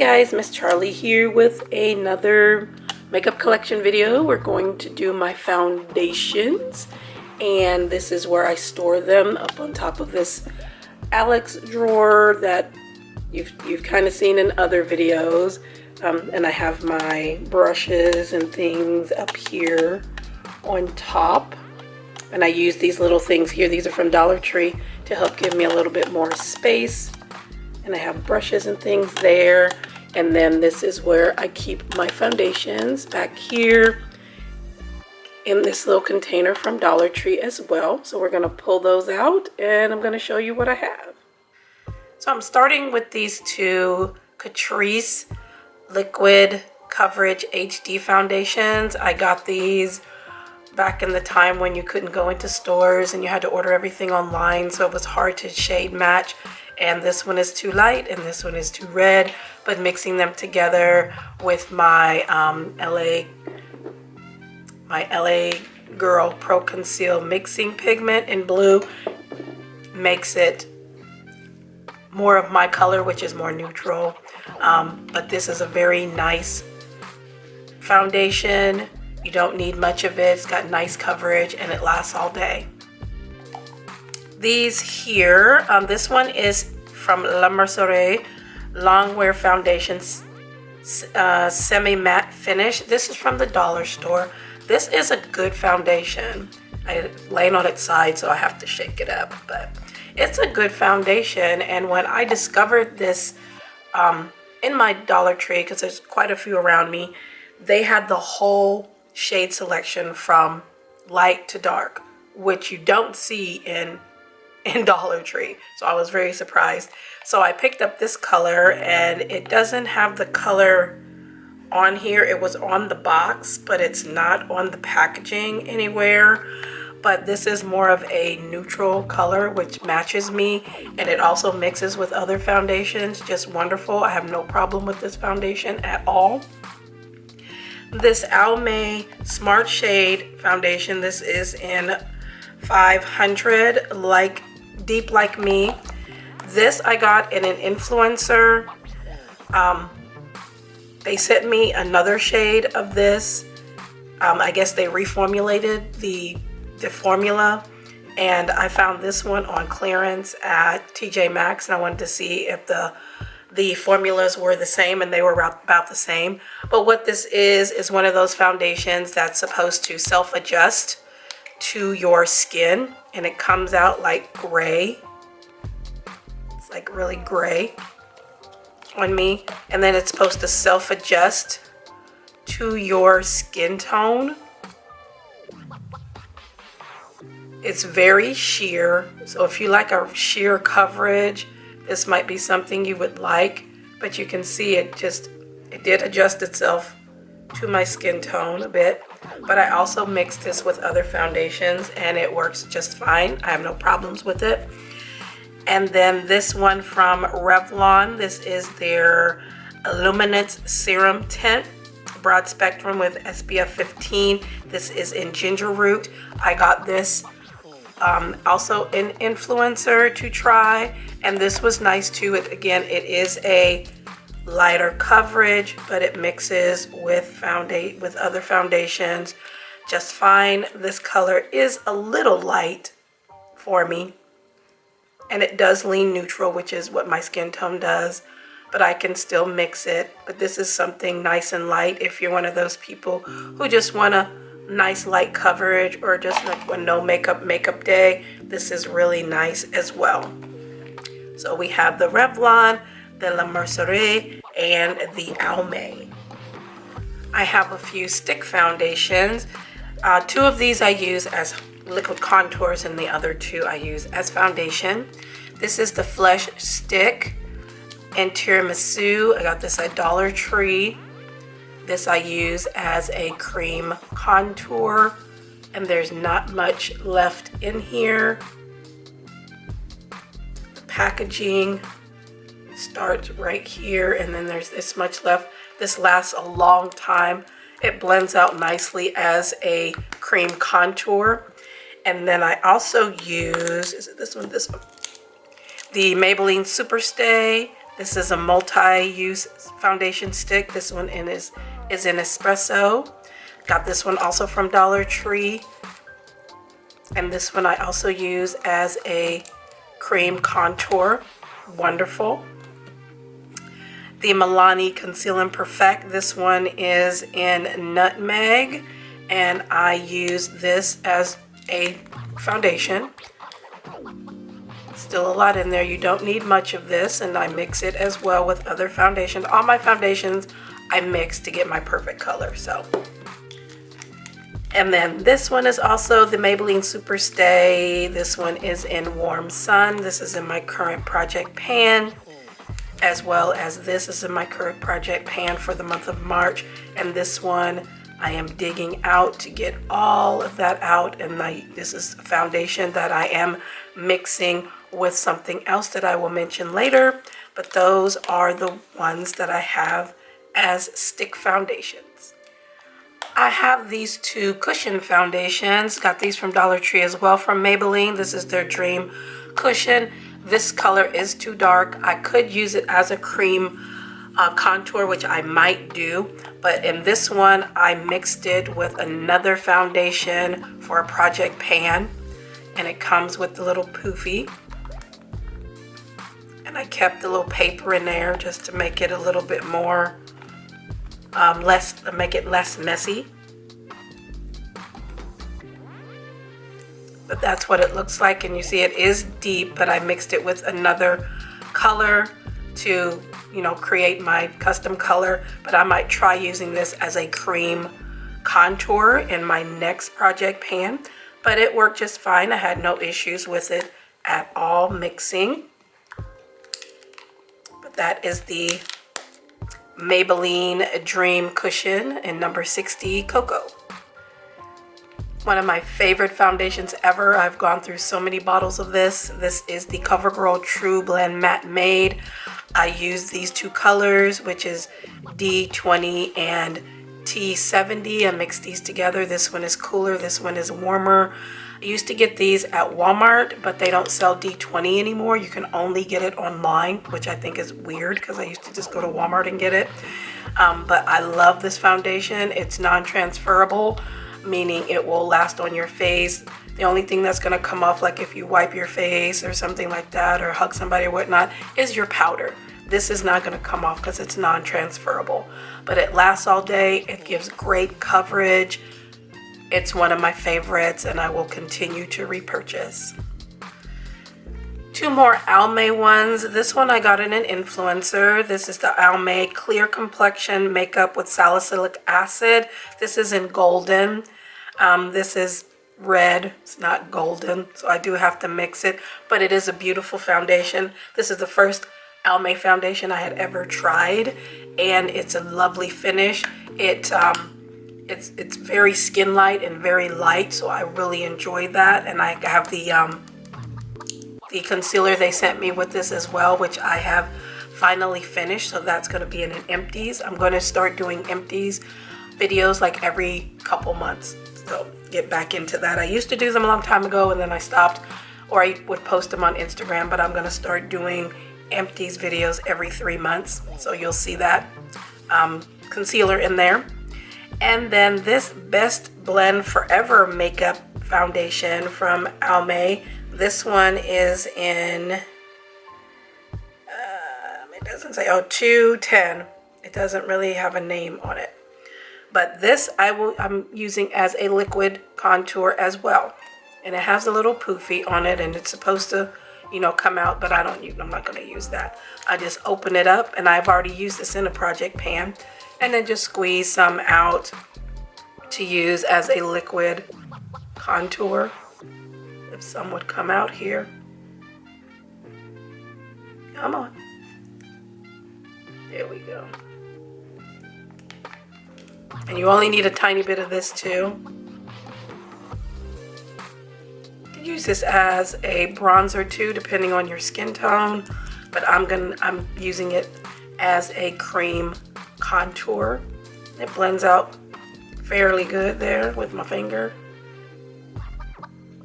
guys, Miss Charlie here with another makeup collection video. We're going to do my foundations, and this is where I store them, up on top of this Alex drawer that you've kind of seen in other videos. And I have my brushes and things up here on top, and I use these little things here. These are from Dollar Tree to help give me a little bit more space. And I have brushes and things there. And then this is where I keep my foundations, back here in this little container from Dollar Tree as well. So we're going to pull those out and I'm going to show you what I have. So I'm starting with these two Catrice Liquid Coverage HD foundations. I got these back in the time when you couldn't go into stores and you had to order everything online, so it was hard to shade match. And this one is too light and this one is too red, but mixing them together with my LA Girl Pro Conceal Mixing Pigment in blue makes it more of my color, which is more neutral. But this is a very nice foundation. You don't need much of it. It's got nice coverage and it lasts all day. These here, this one is from La Mercerie Longwear Foundation Semi-Matte Finish. This is from the dollar store. This is a good foundation. I laying on its side, so I have to shake it up, but it's a good foundation. And when I discovered this in my Dollar Tree, because there's quite a few around me, they had the whole shade selection from light to dark, which you don't see in Dollar Tree. So I was very surprised. So I picked up this color, and it doesn't have the color on here. It was on the box, but it's not on the packaging anywhere. But this is more of a neutral color, which matches me, and it also mixes with other foundations. Just wonderful. I have no problem with this foundation at all. This Almay Smart Shade foundation, this is in 500, like Deep Like Me. This I got in an influencer. They sent me another shade of this. I guess they reformulated the formula, and I found this one on clearance at TJ Maxx, and I wanted to see if the formulas were the same, and they were about the same. But what this is one of those foundations that's supposed to self-adjust to your skin, and it comes out like gray. It's like really gray on me, and then it's supposed to self-adjust to your skin tone. It's very sheer, so if you like a sheer coverage, this might be something you would like. But you can see it did adjust itself to my skin tone a bit. But I also mixed this with other foundations and it works just fine. I have no problems with it. And then this one from Revlon, this is their Luminance Serum Tint, broad spectrum with SPF 15. This is in ginger root. I got this also in influencer to try, and this was nice too. It is a lighter coverage, but it mixes with other foundations just fine. This color is a little light for me, and it does lean neutral, which is what my skin tone does, but I can still mix it. But this is something nice and light if you're one of those people who just want a nice light coverage, or just like a no makeup day. This is really nice as well. So we have the Revlon, the La Mercerie, and the Almay. I have a few stick foundations. Two of these I use as liquid contours, and the other two I use as foundation. This is the Flesh Stick in Tiramisu. I got this at Dollar Tree. This I use as a cream contour, and there's not much left in here. The packaging starts right here, and then there's this much left. This lasts a long time. It blends out nicely as a cream contour. And then I also use, is it this one? This one. The Maybelline Superstay This is a multi-use foundation stick. This one is in espresso. Got this one also from Dollar Tree. And this one I also use as a cream contour. Wonderful. The Milani Conceal and Perfect. This one is in Nutmeg, and I use this as a foundation. Still a lot in there. You don't need much of this, and I mix it as well with other foundations. All my foundations I mix to get my perfect color. So, and then this one is also the Maybelline Super Stay. This one is in Warm Sun. This is in my current project pan, as well as this is in my current project pan for the month of March. And this one I am digging out to get all of that out. And this is a foundation that I am mixing with something else that I will mention later. But those are the ones that I have as stick foundations. I have these two cushion foundations. Got these from Dollar Tree as well from Maybelline. This is their Dream Cushion. This color is too dark. I could use it as a cream contour, which I might do. But in this one, I mixed it with another foundation for a project pan. And it comes with the little poofy. And I kept the little paper in there just to make it a little bit more, make it less messy. But that's what it looks like, and you see it is deep, but I mixed it with another color to, create my custom color. But I might try using this as a cream contour in my next project pan. But it worked just fine. I had no issues with it at all mixing. But that is the Maybelline Dream Cushion in number 60 Cocoa. One of my favorite foundations ever. I've gone through so many bottles of this. This is the CoverGirl True Blend Matte Made. I use these two colors, which is D20 and T70. I mix these together. This one is cooler, this one is warmer. I used to get these at Walmart, but they don't sell D20 anymore. You can only get it online, which I think is weird because I used to just go to Walmart and get it. But I love this foundation. It's non-transferable, meaning it will last on your face. The only thing that's going to come off, like if you wipe your face or something like that, or hug somebody or whatnot, is your powder. This is not going to come off because it's non-transferable. But it lasts all day. It gives great coverage. It's one of my favorites, and I will continue to repurchase. Two more Almay ones. This one I got in an influencer. This is the Almay Clear Complexion Makeup with Salicylic Acid. This is in golden. This is red. It's not golden, so I do have to mix it. But it is a beautiful foundation. This is the first Almay foundation I had ever tried, and it's a lovely finish. It's very skin light and very light, so I really enjoyed that. And I have the concealer they sent me with this as well, which I have finally finished, so that's going to be in an empties. I'm going to start doing empties videos like every couple months, so get back into that. I used to do them a long time ago, and then I stopped, or I would post them on Instagram, but I'm going to start doing empties videos every 3 months, so you'll see that concealer in there. And then this Best Blend Forever Makeup Foundation from Almay. This one is in, it doesn't say, 210. It doesn't really have a name on it. But this I'm using as a liquid contour as well. And it has a little poofy on it, and it's supposed to, come out, but I'm not going to use that. I just open it up, and I've already used this in a project pan, and then just squeeze some out to use as a liquid contour. If some would come out here. Come on. There we go. And you only need a tiny bit of this too. You can use this as a bronzer too, depending on your skin tone. But I'm using it as a cream contour. It blends out fairly good there with my finger.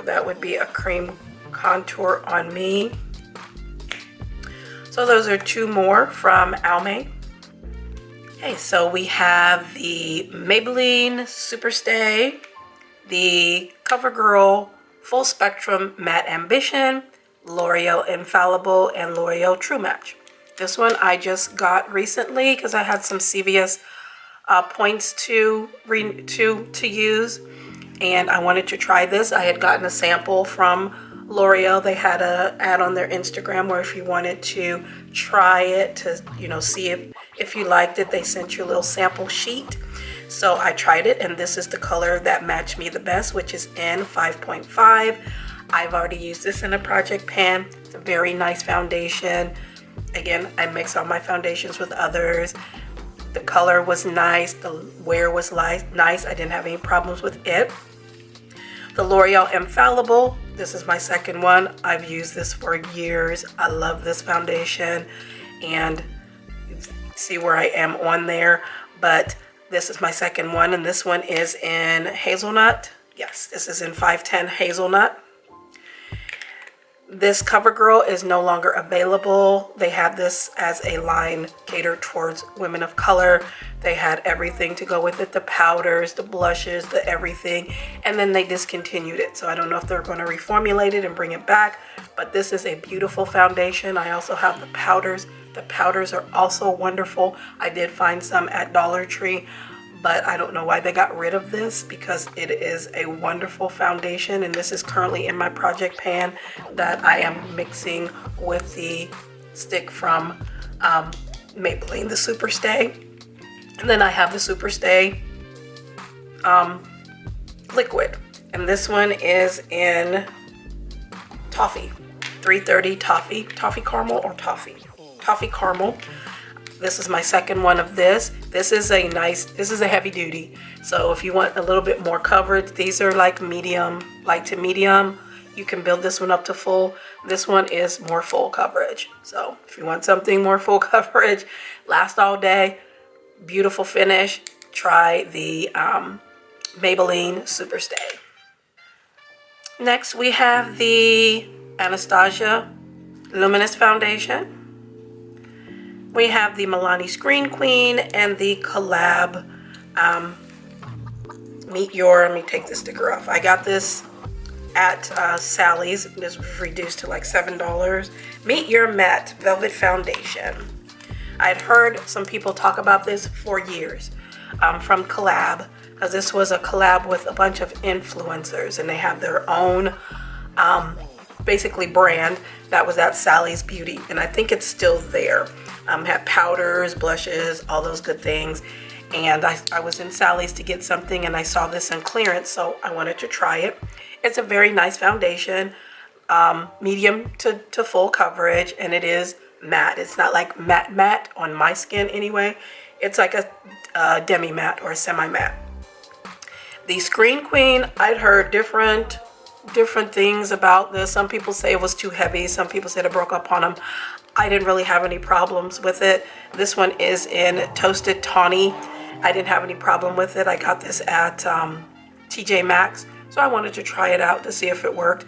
That would be a cream contour on me. So those are two more from Almay. Okay, so we have the Maybelline Superstay, the CoverGirl Full Spectrum Matte Ambition, L'Oreal Infallible, and L'Oreal True Match. This one I just got recently because I had some CVS points to use, and I wanted to try this. I had gotten a sample from L'Oreal. They had a ad on their Instagram where if you wanted to try it to, see if you liked it, they sent you a little sample sheet. So I tried it, and this is the color that matched me the best, which is in 5.5. I've already used this in a project pan. It's a very nice foundation. Again, I mix all my foundations with others. The color was nice. The wear was nice. I didn't have any problems with it. The L'Oreal Infallible. This is my second one. I've used this for years. I love this foundation, and see where I am on there. But this is my second one, and this one is in Hazelnut. Yes, this is in 510 Hazelnut. This CoverGirl is no longer available. They had this as a line catered towards women of color. They had everything to go with it, the powders, the blushes, the everything, and then they discontinued it. So I don't know if they're going to reformulate it and bring it back, but this is a beautiful foundation. I also have the powders. The powders are also wonderful. I did find some at Dollar Tree, but I don't know why they got rid of this because it is a wonderful foundation, and this is currently in my project pan that I am mixing with the stick from Maybelline, the Superstay. And then I have the Superstay liquid, and this one is in Toffee, 330 Toffee Caramel or Toffee Caramel. This is my second one of this. This is a heavy duty. So if you want a little bit more coverage, these are like medium, light to medium. You can build this one up to full. This one is more full coverage. So if you want something more full coverage, last all day, beautiful finish, try the Maybelline Superstay. Next we have the Anastasia Luminous Foundation. We have the Milani Screen Queen and the Collab let me take the sticker off. I got this at Sally's. This was reduced to like $7. Meet Your Matte Velvet Foundation. I'd heard some people talk about this for years from Collab, because this was a collab with a bunch of influencers, and they have their own basically brand that was at Sally's Beauty, and I think it's still there. Had powders, blushes, all those good things. And I was in Sally's to get something, and I saw this in clearance, so I wanted to try it. It's a very nice foundation, medium to full coverage, and it is matte. It's not like matte on my skin anyway. It's like a demi matte or a semi matte. The Screen Queen, I'd heard different things about this. Some people say it was too heavy. Some people said it broke up on them. I didn't really have any problems with it. This one is in Toasted Tawny. I didn't have any problem with it. I got this at TJ Maxx, so I wanted to try it out to see if it worked.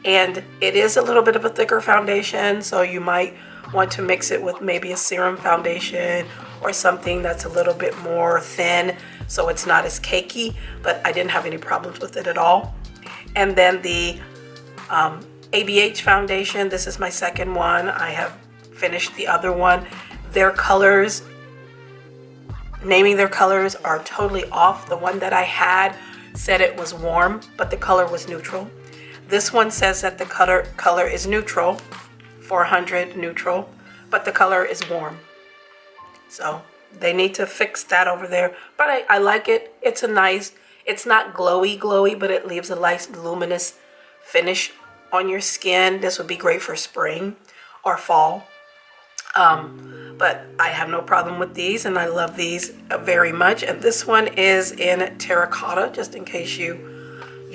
And it is a little bit of a thicker foundation, so you might want to mix it with maybe a serum foundation or something that's a little bit more thin, so it's not as cakey, but I didn't have any problems with it at all. And then the ABH foundation, this is my second one. I have finished the other one. Their colors, naming their colors are totally off. The one that I had said it was warm, but the color was neutral. This one says that the color is neutral, 400 neutral, but the color is warm. So they need to fix that over there. But I like it. It's not glowy, but it leaves a nice luminous finish on your skin. This would be great for spring or fall. But I have no problem with these, and I love these very much. And this one is in Terracotta, just in case you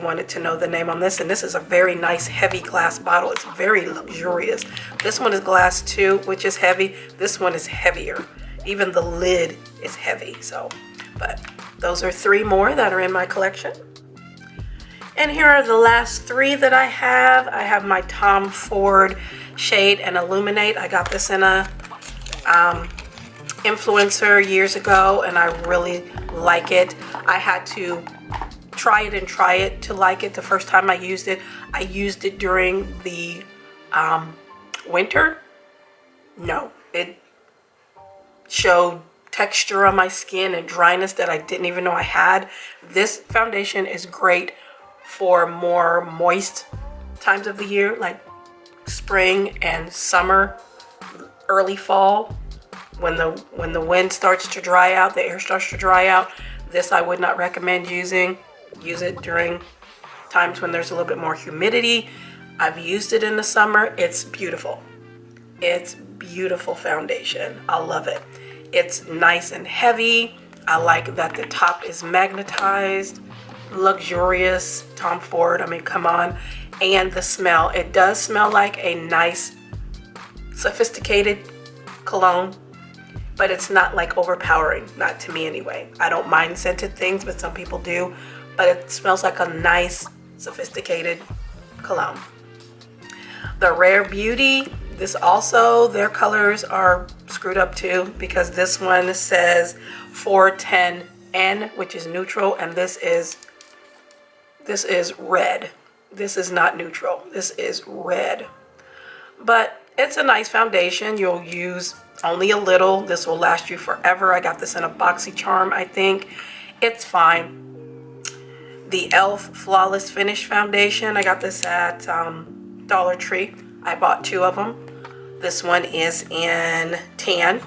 wanted to know the name on this. And this is a very nice heavy glass bottle. It's very luxurious. This one is glass too, which is heavy. This one is heavier. Even the lid is heavy. But those are three more that are in my collection. And here are the last three that I have. I have my Tom Ford shade and Illuminate. I got this in a influencer years ago, and I really like it. I had to try it to like it. The first time I used it during the winter. No, it showed texture on my skin and dryness that I didn't even know I had. This foundation is great for more moist times of the year, like spring and summer, early fall, when the wind starts to dry out, the air starts to dry out. This I would not recommend using. Use it during times when there's a little bit more humidity. I've used it in the summer. It's beautiful. It's beautiful foundation. I love it. It's nice and heavy. I like that the top is magnetized, luxurious. Tom Ford, I mean, come on. And the smell. It does smell like a nice, sophisticated cologne, but it's not like overpowering. Not to me anyway. I don't mind scented things, but some people do. But it smells like a nice, sophisticated cologne. The Rare Beauty, this also, their colors are screwed up too, because this one says 410N, which is neutral, and this is red. This is not neutral. This is red. But it's a nice foundation. You'll use only a little. This will last you forever. I got this in a BoxyCharm, I think. It's fine. The e.l.f. Flawless Finish Foundation, I got this at Dollar Tree. I bought 2 of them. This one is in tan,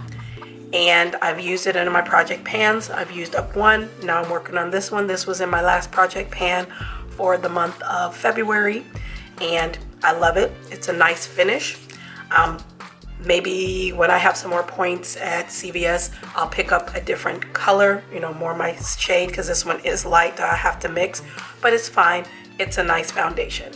and I've used it in my project pans. I've used up one. Now I'm working on this one. This was in my last project pan for the month of February, and I love it. It's a nice finish. Maybe when I have some more points at CVS, I'll pick up a different color, you know, more my shade, because this one is light. I have to mix, but it's fine. It's a nice foundation.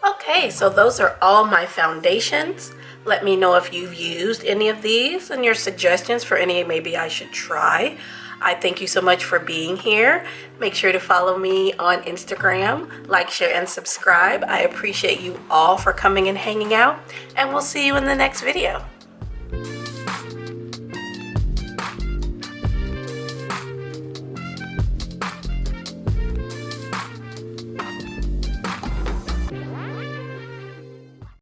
Okay, so those are all my foundations. Let me know if you've used any of these and your suggestions for any maybe I should try. I thank you so much for being here. Make sure to follow me on Instagram, like, share, and subscribe. I appreciate you all for coming and hanging out, and we'll see you in the next video.